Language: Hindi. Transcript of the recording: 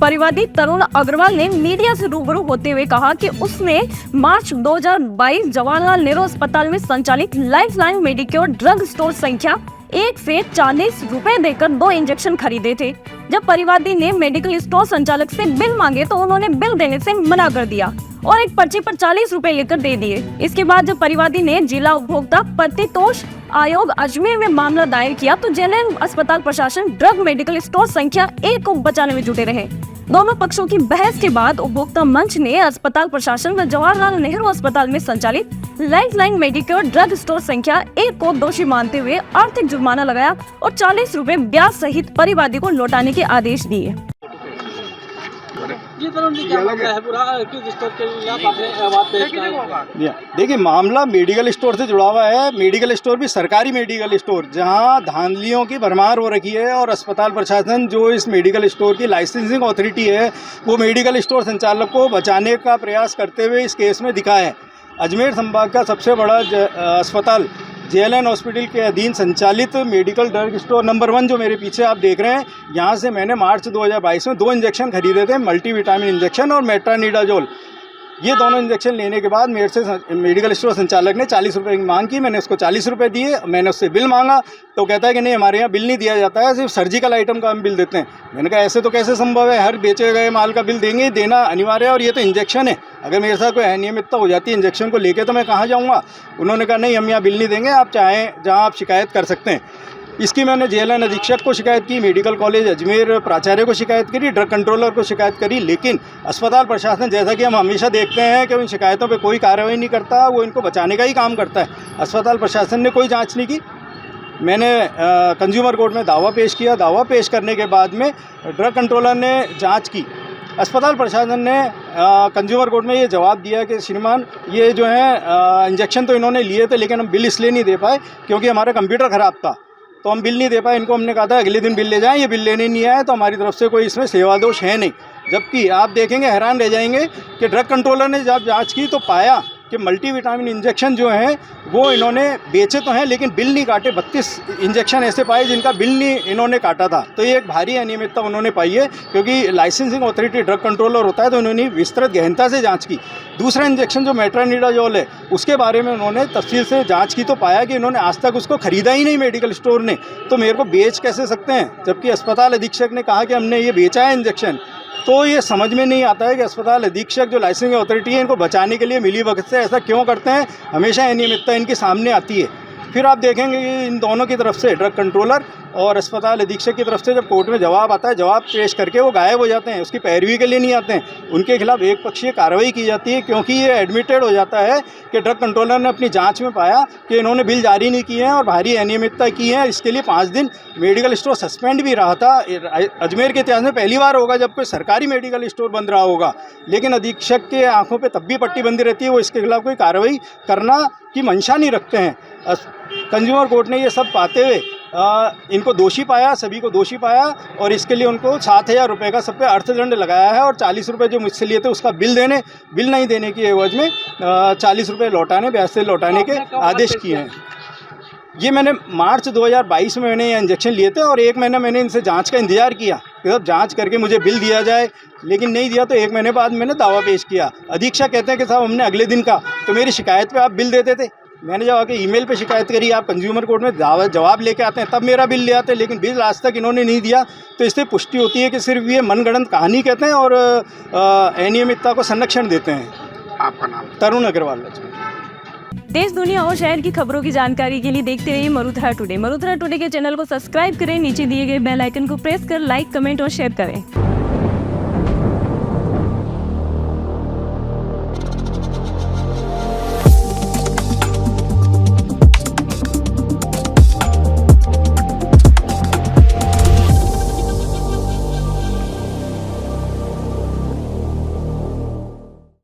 परिवादी तरुण अग्रवाल ने मीडिया से रूबरू होते हुए कहा कि उसने मार्च 2022 जवाहरलाल नेहरू अस्पताल में संचालित लाइफलाइन मेडिक्योर ड्रग स्टोर संख्या 1 से 40 रुपए देकर 2 इंजेक्शन खरीदे थे। जब परिवादी ने मेडिकल स्टोर संचालक से बिल मांगे तो उन्होंने बिल देने से मना कर दिया और एक पर्ची पर 40 रुपए लेकर दे दिए। इसके बाद जब परिवादी ने जिला उपभोक्ता प्रतितोष आयोग अजमेर में मामला दायर किया तो जेएलएन अस्पताल प्रशासन ड्रग मेडिकल स्टोर संख्या 1 को बचाने में जुटे रहे। दोनों पक्षों की बहस के बाद उपभोक्ता मंच ने अस्पताल प्रशासन व जवाहरलाल नेहरू अस्पताल में संचालित लाइफलाइन मेडिक्योर ड्रग स्टोर संख्या 1 को दोषी मानते हुए आर्थिक जुर्माना लगाया और 40 रुपए ब्याज सहित परिवादी को लौटाने के आदेश दिए। देखिए, मामला मेडिकल स्टोर से जुड़ा हुआ है। मेडिकल स्टोर भी सरकारी मेडिकल स्टोर जहां धांधलियों की भरमार हो रखी है और अस्पताल प्रशासन जो इस मेडिकल स्टोर की लाइसेंसिंग अथॉरिटी है वो मेडिकल स्टोर संचालक को बचाने का प्रयास करते हुए इस केस में दिखा है। अजमेर संभाग का सबसे बड़ा अस्पताल जेएलएन हॉस्पिटल के अधीन संचालित मेडिकल ड्रग स्टोर नंबर 1 जो मेरे पीछे आप देख रहे हैं, यहाँ से मैंने मार्च 2022 में 2 इंजेक्शन खरीदे थे, मल्टीविटामिन इंजेक्शन और मेट्रानिडाजोल। ये दोनों इंजेक्शन लेने के बाद मेरे से मेडिकल स्टोर संचालक ने 40 रुपये की मांग की। मैंने उसको 40 रुपये दिए। मैंने उससे बिल मांगा तो कहता है कि नहीं, हमारे यहाँ बिल नहीं दिया जाता है, सिर्फ सर्जिकल आइटम का हम बिल देते हैं। मैंने कहा ऐसे तो कैसे संभव है, हर बेचे गए माल का बिल देंगे, देना अनिवार्य है और ये तो इंजेक्शन है। अगर मेरे साथ कोई अनियमितता हो जाती है इंजेक्शन को लेके तो मैं कहाँ जाऊँगा। उन्होंने कहा नहीं, हम यहाँ बिल नहीं देंगे, आप चाहें जहाँ आप शिकायत कर सकते हैं। इसकी मैंने जेएलएन अधीक्षक को शिकायत की, मेडिकल कॉलेज अजमेर प्राचार्य को शिकायत करी, ड्रग कंट्रोलर को शिकायत करी, लेकिन अस्पताल प्रशासन, जैसा कि हम हमेशा देखते हैं कि उन शिकायतों पे कोई कार्रवाई नहीं करता, वो इनको बचाने का ही काम करता है। अस्पताल प्रशासन ने कोई जांच नहीं की। मैंने कंज्यूमर कोर्ट में दावा पेश किया। दावा पेश करने के बाद में ड्रग कंट्रोलर ने जाँच की। अस्पताल प्रशासन ने कंज्यूमर कोर्ट में ये जवाब दिया कि श्रीमान, ये जो है इंजेक्शन तो इन्होंने लिए थे लेकिन हम बिल इसलिए नहीं दे पाए क्योंकि हमारा कंप्यूटर ख़राब था, तो हम बिल नहीं दे पाए। इनको हमने कहा था अगले दिन बिल ले जाएं, ये बिल लेने नहीं आए, तो हमारी तरफ से कोई इसमें सेवा दोष है नहीं। जबकि आप देखेंगे, हैरान रह जाएंगे कि ड्रग कंट्रोलर ने जब जांच की तो पाया कि मल्टीविटामिन इंजेक्शन जो हैं वो इन्होंने बेचे तो हैं लेकिन बिल नहीं काटे। 32 इंजेक्शन ऐसे पाए जिनका बिल नहीं इन्होंने काटा था। तो ये एक भारी अनियमितता उन्होंने पाई है, क्योंकि लाइसेंसिंग अथॉरिटी ड्रग कंट्रोलर होता है तो उन्होंने विस्तृत गहनता से जांच की। दूसरा इंजेक्शन जो मेट्रानिडाजोल है उसके बारे में उन्होंने तफसील से जांच की तो पाया कि इन्होंने आज तक उसको खरीदा ही नहीं मेडिकल स्टोर ने, तो मेरे को बेच कैसे सकते हैं। जबकि अस्पताल अधीक्षक ने कहा कि हमने ये बेचा है इंजेक्शन। तो ये समझ में नहीं आता है कि अस्पताल अधीक्षक जो लाइसेंसिंग अथॉरिटी है इनको बचाने के लिए मिली वक्त से ऐसा क्यों करते हैं। हमेशा अनियमितता इनके सामने आती है। फिर आप देखेंगे कि इन दोनों की तरफ से, ड्रग कंट्रोलर और अस्पताल अधीक्षक की तरफ से, जब कोर्ट में जवाब आता है, जवाब पेश करके वो गायब हो जाते हैं, उसकी पैरवी के लिए नहीं आते हैं। उनके खिलाफ एक पक्षीय कार्रवाई की जाती है, क्योंकि ये एडमिटेड हो जाता है कि ड्रग कंट्रोलर ने अपनी जांच में पाया कि इन्होंने बिल जारी नहीं किए हैं और भारी अनियमितता की है। इसके लिए 5 दिन मेडिकल स्टोर सस्पेंड भी रहा था। अजमेर के इतिहास में पहली बार होगा जब कोई सरकारी मेडिकल स्टोर बंद रहा होगा, लेकिन अधीक्षक के आंखों पर तब भी पट्टी बंदी रहती है, वो इसके खिलाफ कोई कार्रवाई करना की मंशा नहीं रखते हैं। कंज्यूमर कोर्ट ने ये सब पाते हुए इनको दोषी पाया, सभी को दोषी पाया और इसके लिए उनको 7,000 रुपये का सब पे अर्थदंड लगाया है और 40 रुपये जो मुझसे लिए थे उसका बिल नहीं देने की एवज में 40 रुपये लौटाने, ब्याज से लौटाने के आदेश किए हैं। ये मैंने मार्च 2022 में मैंने ये इंजेक्शन लिए थे और 1 महीना मैंने इनसे जांच का इंतजार किया कि सब जांच करके मुझे बिल दिया जाए, लेकिन नहीं दिया। तो 1 महीने बाद मैंने दावा पेश किया। अधीक्षक कहते हैं कि साहब हमने अगले दिन का, तो मेरी शिकायत पे आप बिल देते थे। मैंने जब आके ईमेल पे शिकायत करी, आप कंज्यूमर कोर्ट में जवाब लेके आते हैं तब मेरा बिल ले आते हैं, लेकिन बिल आज तक इन्होंने नहीं दिया। तो इससे पुष्टि होती है कि सिर्फ ये मनगढ़ंत कहानी कहते हैं और अनियमितता को संरक्षण देते हैं। आपका नाम? तरुण अग्रवाल। देश, दुनिया और शहर की खबरों की जानकारी के लिए देखते रहिए मरुधरा टुडे। मरुधरा टुडे के चैनल को सब्सक्राइब करें, नीचे दिए गए बेल आइकन को प्रेस कर लाइक, कमेंट और शेयर करें।